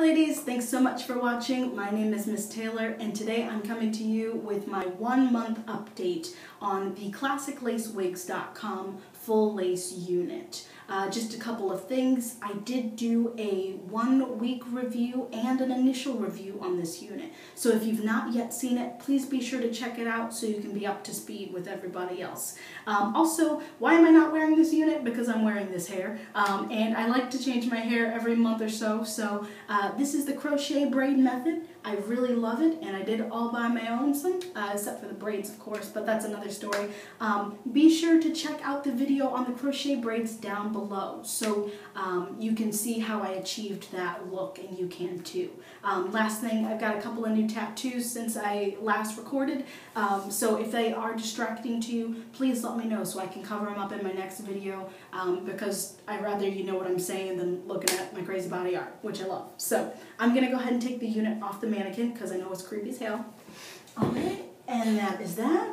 ladies, thanks so much for watching. My name is Miss Taylor and today I'm coming to you with my 1 month update on the classiclacewigs.com full lace unit. Just a couple of things. I did do a 1 week review and an initial review on this unit. So if you've not yet seen it, please be sure to check it out so you can be up to speed with everybody else. Also, why am I not wearing this unit? Because I'm wearing this hair. And I like to change my hair every month or so. So this is the crochet braid method. I really love it, and I did it all by my own, except for the braids, of course, but that's another story. Be sure to check out the video on the crochet braids down below, so you can see how I achieved that look, and you can too. Last thing, I've got a couple of new tattoos since I last recorded, so if they are distracting to you, please let me know so I can cover them up in my next video, because I'd rather you know what I'm saying than looking at my crazy body art, which I love. So I'm going to go ahead and take the unit off the mannequin because I know it's creepy as hell. Alright, and that is that.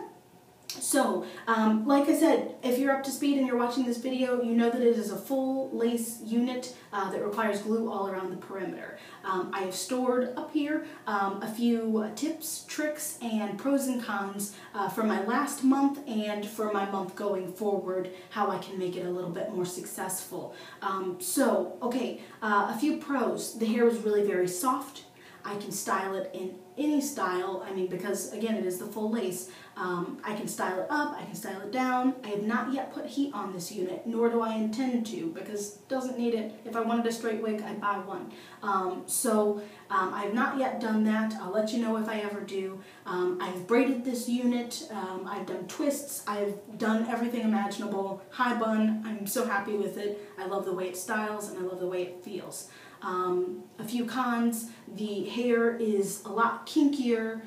So, like I said, if you're up to speed and you're watching this video, you know that it is a full lace unit that requires glue all around the perimeter. I have stored up here a few tips, tricks, and pros and cons for my last month and for my month going forward, how I can make it a little bit more successful. A few pros. The hair is really very soft. I can style it in any style, because again it is the full lace. I can style it up, I can style it down. I have not yet put heat on this unit, nor do I intend to, because it doesn't need it. If I wanted a straight wig, I'd buy one. I have not yet done that. I'll let you know if I ever do. I've braided this unit, I've done twists, I've done everything imaginable. High bun, I'm so happy with it. I love the way it styles and I love the way it feels. A few cons: the hair is a lot kinkier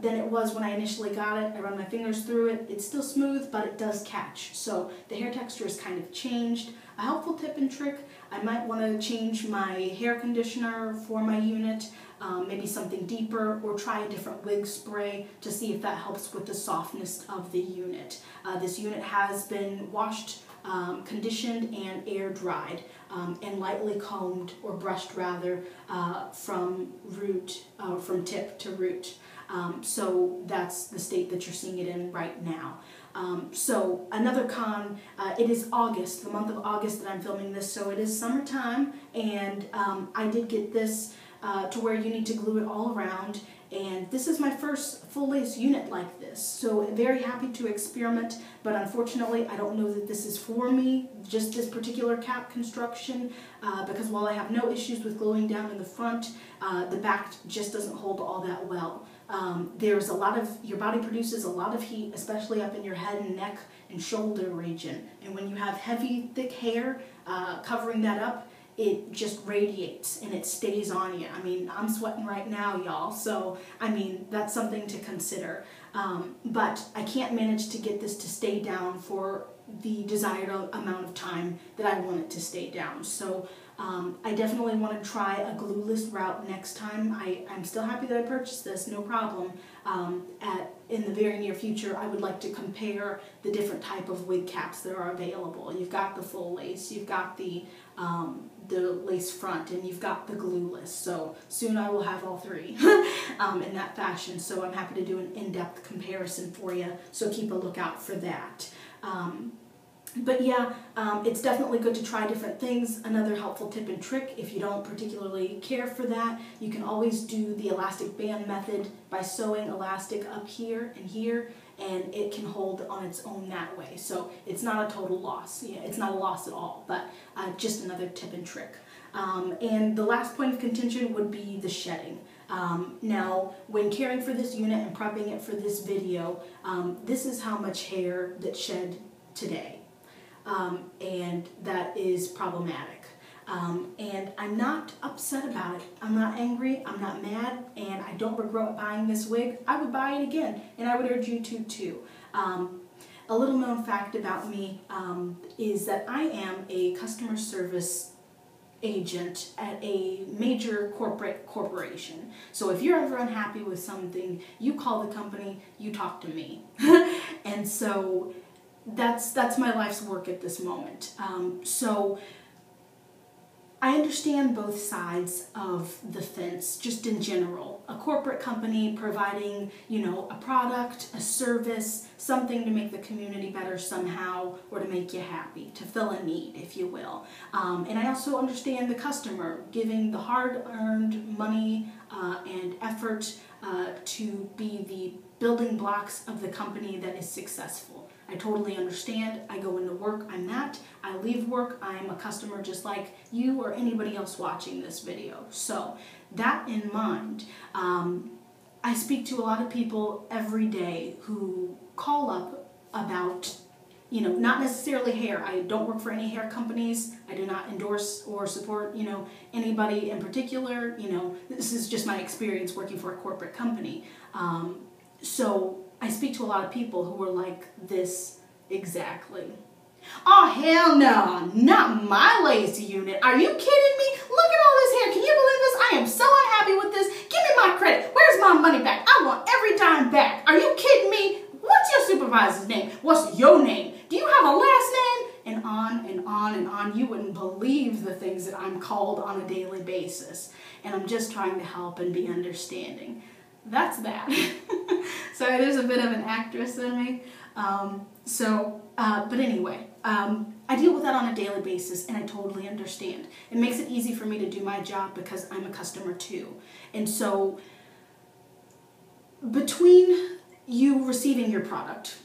than it was when I initially got it. I run my fingers through it. It's still smooth, but it does catch. So the hair texture is kind of changed. A helpful tip and trick: I might want to change my hair conditioner for my unit, maybe something deeper, or try a different wig spray to see if that helps with the softness of the unit. This unit has been washed, conditioned, and air dried, and lightly combed, or brushed rather, from tip to root. So that's the state that you're seeing it in right now. So another con, it is August, the month of August that I'm filming this, so it is summertime, and I did get this to where you need to glue it all around, and this is my first full lace unit like this, so I'm very happy to experiment, but unfortunately I don't know that this is for me, just this particular cap construction, because while I have no issues with gluing down in the front, the back just doesn't hold all that well. Your body produces a lot of heat, especially up in your head and neck and shoulder region, and when you have heavy, thick hair covering that up, it just radiates and it stays on you. I'm sweating right now, y'all, so that's something to consider. But I can't manage to get this to stay down for the desired amount of time that I want it to stay down. So I definitely want to try a glueless route next time. I'm still happy that I purchased this, no problem. In the very near future, I would like to compare the different type of wig caps that are available. You've got the full lace, you've got the lace front, and you've got the glueless. So soon I will have all three in that fashion. So I'm happy to do an in-depth comparison for you. So keep a lookout for that. But yeah, it's definitely good to try different things. Another helpful tip and trick, if you don't particularly care for that, you can always do the elastic band method by sewing elastic up here and here, and it can hold on its own that way. So it's not a total loss. Yeah, it's not a loss at all, but just another tip and trick. And the last point of contention would be the shedding. Now, when caring for this unit and prepping it for this video, this is how much hair that shed today. And that is problematic. And I'm not upset about it. I'm not angry, I'm not mad, and I don't regret buying this wig. I would buy it again, and I would urge you to too. A little known fact about me is that I am a customer service agent at a major corporation. So if you're ever unhappy with something, you call the company, you talk to me. And so that's my life's work at this moment. So I understand both sides of the fence, just in general. A corporate company providing, you know, a product, a service, something to make the community better somehow, or to make you happy, to fill a need, if you will. And I also understand the customer giving the hard-earned money and effort to be the building blocks of the company that is successful. I totally understand. I go into work, I'm that. I leave work, I'm a customer just like you or anybody else watching this video. So, that in mind, I speak to a lot of people every day who call up about, you know, not necessarily hair. I don't work for any hair companies. I do not endorse or support, you know, anybody in particular. You know, this is just my experience working for a corporate company. So I speak to a lot of people who are like this exactly. Oh, hell no, not my lace unit. Are you kidding me? Look at all this hair. Can you believe this? I am so unhappy with this. Give me my credit. Where's my money back? I want every dime back. Are you kidding me? What's your supervisor's name? What's your name? Do you have a last name? And on and on and on. You wouldn't believe the things that I'm called on a daily basis. And I'm just trying to help and be understanding. That's that. Sorry, there's a bit of an actress in me. But anyway, I deal with that on a daily basis, and I totally understand. It makes it easy for me to do my job because I'm a customer too. And so, between you receiving your product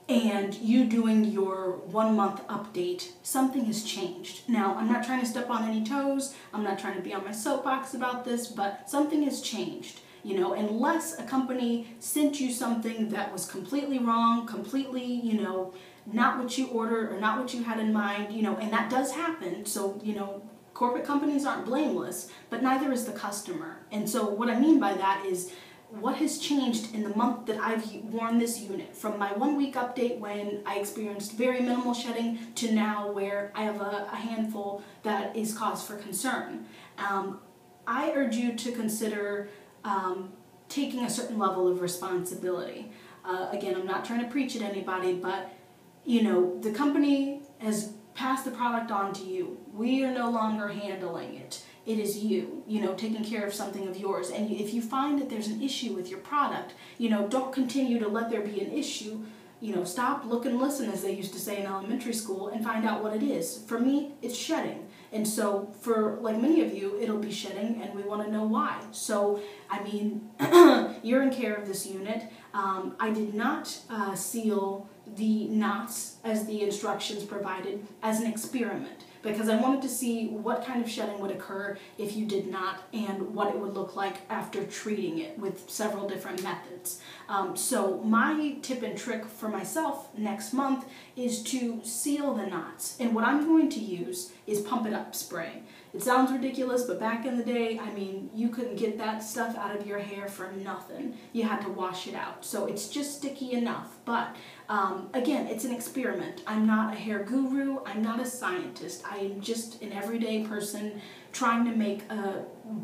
and you doing your 1 month update, something has changed. Now, I'm not trying to step on any toes. I'm not trying to be on my soapbox about this, but something has changed. You know, unless a company sent you something that was completely wrong, completely, you know, not what you ordered or not what you had in mind, you know, and that does happen. So, you know, corporate companies aren't blameless, but neither is the customer. And so what I mean by that is what has changed in the month that I've worn this unit, from my 1 week update when I experienced very minimal shedding to now where I have a handful that is cause for concern. I urge you to consider taking a certain level of responsibility. Again, I'm not trying to preach at anybody, but, you know, the company has passed the product on to you. We are no longer handling it. It is you know, taking care of something of yours. And if you find that there's an issue with your product, you know, don't continue to let there be an issue. You know, stop, look, and listen, as they used to say in elementary school, and find out what it is. For me, it's shedding. And so, for, like many of you, it'll be shedding, and we want to know why. So, I mean, you're in care of this unit. I did not seal the knots as the instructions provided as an experiment, because I wanted to see what kind of shedding would occur if you did not, and what it would look like after treating it with several different methods. So my tip and trick for myself next month is to seal the knots. And what I'm going to use is Pump It Up spray. It sounds ridiculous, but back in the day, I mean, you couldn't get that stuff out of your hair for nothing. You had to wash it out. So it's just sticky enough. But again, it's an experiment. I'm not a hair guru. I'm not a scientist. I am just an everyday person trying to make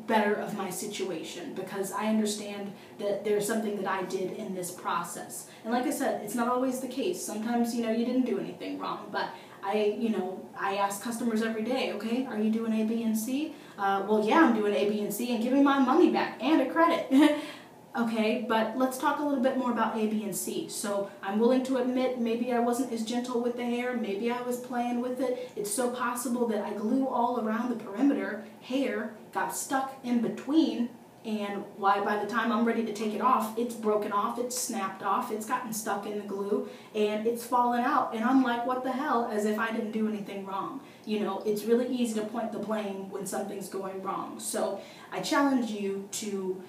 better of my situation, because I understand that there's something that I did in this process. And like I said, it's not always the case. Sometimes, you know, you didn't do anything wrong, but I ask customers every day, okay, are you doing A, B, and C? Well, yeah, I'm doing A, B, and C, and give me my money back and a credit. Okay, but let's talk a little bit more about A, B, and C. So I'm willing to admit maybe I wasn't as gentle with the hair, maybe I was playing with it. It's so possible that I glue all around the perimeter, hair got stuck in between, and why by the time I'm ready to take it off, it's broken off, it's snapped off, it's gotten stuck in the glue, and it's fallen out. And I'm like, what the hell, as if I didn't do anything wrong. You know, it's really easy to point the blame when something's going wrong. So I challenge you to,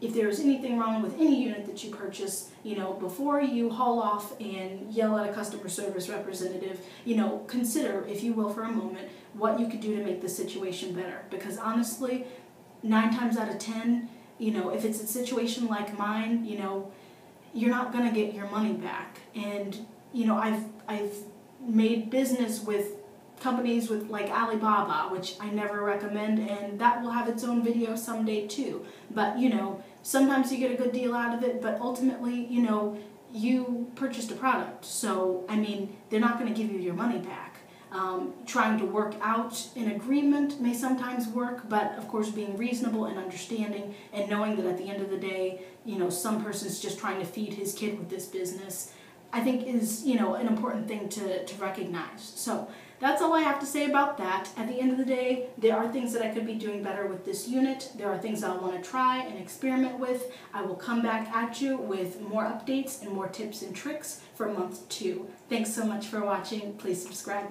if there's anything wrong with any unit that you purchase, you know, before you haul off and yell at a customer service representative, you know, consider, if you will, for a moment, what you could do to make the situation better. Because honestly, 9 times out of 10, you know, if it's a situation like mine, you know, you're not going to get your money back. And, you know, I've made business with companies with like Alibaba, which I never recommend, and that will have its own video someday too. But, you know, sometimes you get a good deal out of it, but ultimately, you know, you purchased a product. So, I mean, they're not going to give you your money back. Trying to work out an agreement may sometimes work, but of course being reasonable and understanding and knowing that at the end of the day, some person's just trying to feed his kid with this business, I think is, an important thing to recognize. So that's all I have to say about that. At the end of the day, there are things that I could be doing better with this unit. There are things I want to try and experiment with. I will come back at you with more updates and more tips and tricks for month 2. Thanks so much for watching. Please subscribe.